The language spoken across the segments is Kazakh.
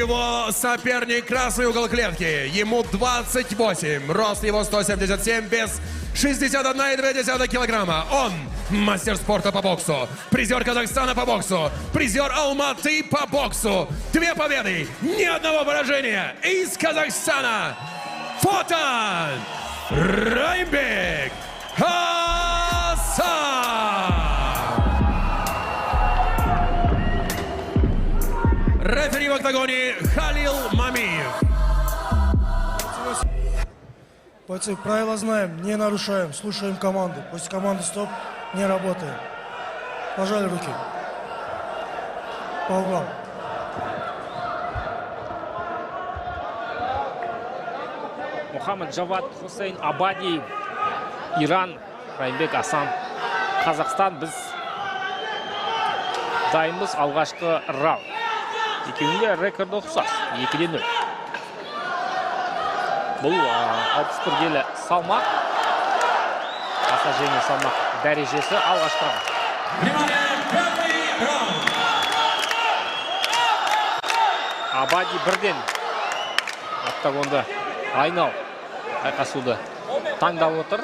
его соперник красный угол клетки. Ему 28, рост его 177, вес 61,2 килограмма. Он мастер спорта по боксу, призер Казахстана по боксу, призер Алматы по боксу. 2 победы, ни одного поражения. Из Казахстана Фотан Раймбек Хасан. Рефери в октагоне Халил Мамиев. Бойцы, правила знаем, не нарушаем, слушаем команду. После команды стоп, не работаем. Пожали руки. По углам. Мухаммад Джавад Хусейн Абади, Иран, Раймбек Асан, Қазақстан. Біз дайынбыз алғашқы раунд. Екеуінде рекорды ұқсас, 2-0. Бұл 61 келі салмақ, аса жеңіл салмақ дәрежесі алғашқы раунд. Абади бірден октагонды айнал айқасуды таңдап отыр.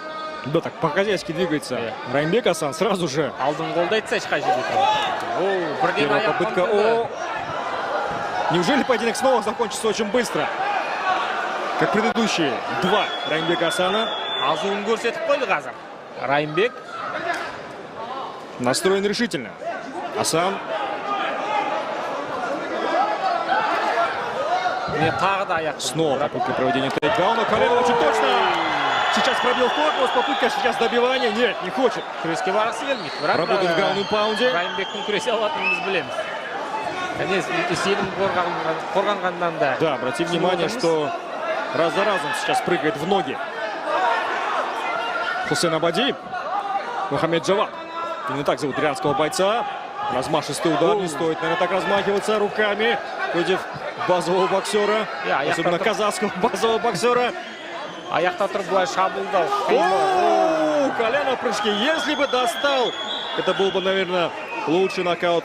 Да, так по-хозяйски двигается. Раймбек Асан сразу же. Алдын қолды айтсайшы қай жерде. Первая попытка. Неужели поединок снова закончится очень быстро? Как предыдущие 2 Раймбека Асана. Азуын көрсетіп қойды қазір. Раймбек настроен решительно. Асан. Снова попытка проведения тейкдауна. Колено очень точно. Сейчас пробил корпус. Попытка сейчас добивания. Нет, не хочет. Работает в главном паунде. Да, обрати внимание, что раз за разом сейчас прыгает в ноги Хусейн Абади. Мухаммед Джавад. Именно так зовут иранского бойца. Размашистый удар. Не стоит, наверное, так размахиваться руками против базового боксера. Особенно казахского базового боксера. Колено в прыжке. Если бы достал, это был бы, наверное, лучший нокаут.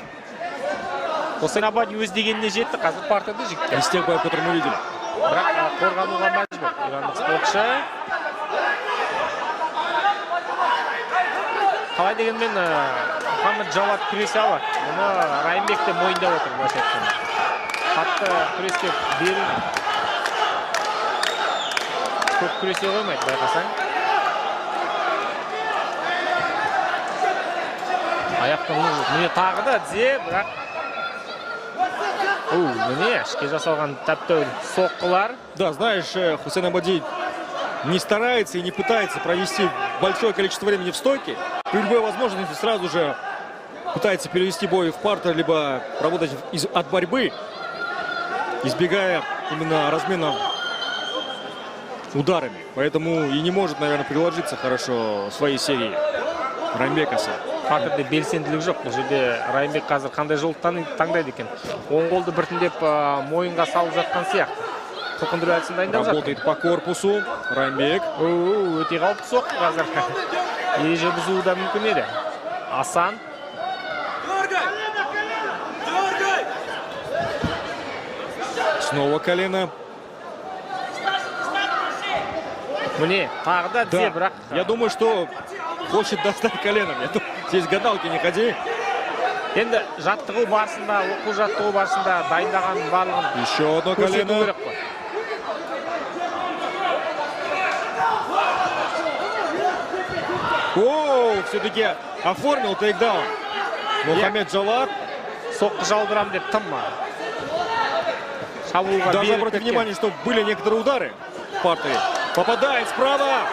Хусейн Абади өз дегеніне жетті, қазір партияда жігіттер. Из тех боев, которые мы видели. Бірақ қорғануға мәжбүр ирандық спортшы. Қалай дегенмен Мухаммад Джавад күресе алады. Мұны Раймбек те мойындап отыр, былайша айтқанда. Қатты күреске берілді. Көп күресе қоймайды, байқасаң. Аяқтың міне тағы да тізе, бірақ міне ішке жасалған тәптеу соққылар. Да, знаешь, Хусейн Абади не старается и не пытается провести большое количество времени в стойке. При любой возможности сразу же пытается перевести бой в партер, либо работать от борьбы, избегая именно размена ударами. Поэтому и не может, наверное, приложиться хорошо в своей серии Раймбек Асан. Партерде белсенділік жоқ. Бұл жерде Раймбек қазір қандай жол таңдайды екен. Оң қолды біртіндеп мойынға салып жатқан сияқты. Тоқындыру әдісін дайындап жатыр. Работает по корпусу Раймбек. Өте қауіпті соққы қазір. Ереже бұзуы да мүмкін еді. Асан. Снова колено. Міне, тағы да тізе, бірақ... Я думаю, что хочет достать коленом. Здесь гадалки не ходи. Енді жаттығу барысында, оқу жаттығу барысында дайындаған барлығын еще одно колено. Все-таки оформил тейкдаун. Мухаммед Джавад. Соққы жаудырам деп тымма. Даже обратите внимание, что были некоторые удары в партере. Попадает справа.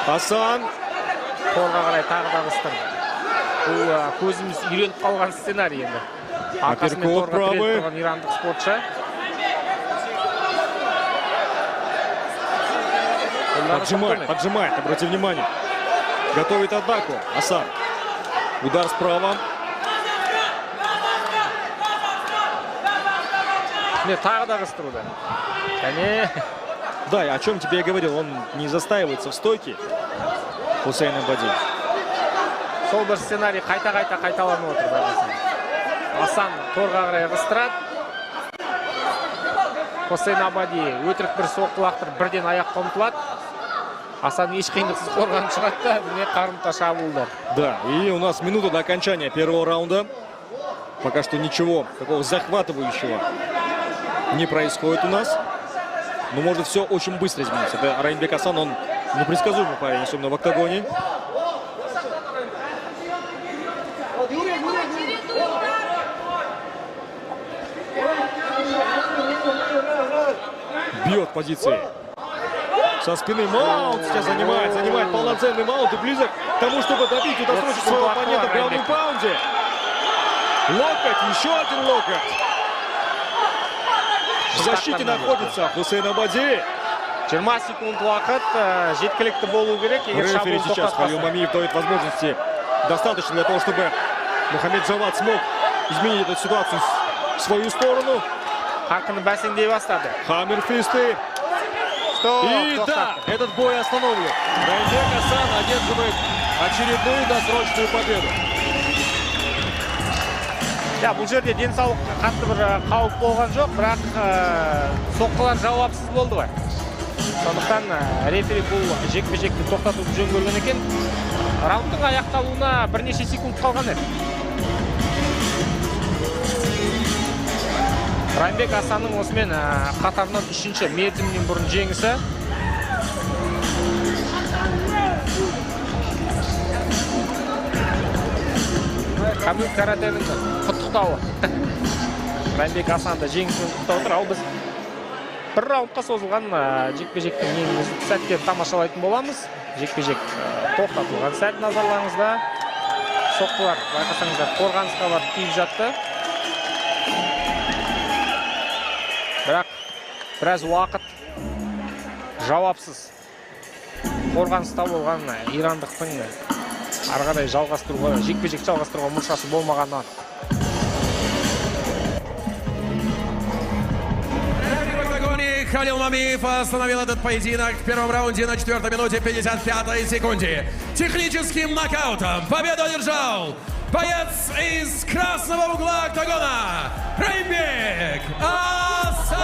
Асан. Қолға қарай тағы да қыстың. Көзіміз үйреніп қалған сценарий енді. Арқасымен торға тіреліп тұрған ирандық спортшы. Поджимает, обрати внимание. Готовит атаку. Асан. Удар справа. Тағы да қыстыруда. Да, о чем тебе я говорил, он не застаивается в стойке. Хусейн Абади. Сол бір сценарий қайта-қайта қайталанып отыр. Асан торға қарай қыстырады. Хусейн Абади өтірік бір соққы лақтырып бірден аяққа ұмтылады. Асан еш қиындықсыз қорғанып шығады да, міне қарымта шабуылдар. Да, и у нас минута до окончания первого раунда. Пока что ничего такого захватывающего не происходит у нас. Но может все очень быстро измениться. Это Раймбек Асан, он непредсказуемый парень, особенно в октагоне. Бьет позиции. Со спины маунт сейчас занимает полноценный маунт и близок к тому, чтобы добить и досрочить своего оппонента в главном паунде. Локоть, еще один локоть. В защите находится Хусейн Абади. 20 секунд уақыт жеткілікті болу керек. Рефери сейчас Халил Мамиев дает возможности достаточно для того, чтобы Мухаммед Джавад смог изменить эту ситуацию в свою сторону. Қарқыны бәсеңдей бастады. Хаммерфисты. И да, этот бой остановлен. Раймбек Асан одерживает очередную досрочную победу. Бұл жерде денсаулыққа қатты бір қауіп болған жоқ, бірақ соққылар жауапсыз болды ғой. Сондықтан рефери бұл жекпе-жекті тоқтатуды жөн көрген екен. Раундтың аяқталуына бірнеше секунд қалған еді. Раймбек Асанның осымен қатарынан 3-ші мерзімнен бұрын жеңісі. Камил каратенің құттықтауы. Раймбек Асанды жеңісімен құттықтап отыр. Ал біз бір раундқа созылған жекпе-жектің ең үздік сәттерін тамашалайтын боламыз. Жекпе-жек тоқтатылған сәт назарларыңызда. Соққылар байқасаңыздар қорғанысқа барып тиіп жатты. Бірақ біраз уақыт жауапсыз қорғаныста болған ирандықтың арғадай жалғастыруға, жекпе-жек жалғастыруға мұршасы болмағаннан. В октагоне Халил Мамиев остановил этот поединок в первом раунде на 4-й минуте 55-й секунде. Техническим нокаутом победу одержал боец из красного угла октагона Раймбек Асан.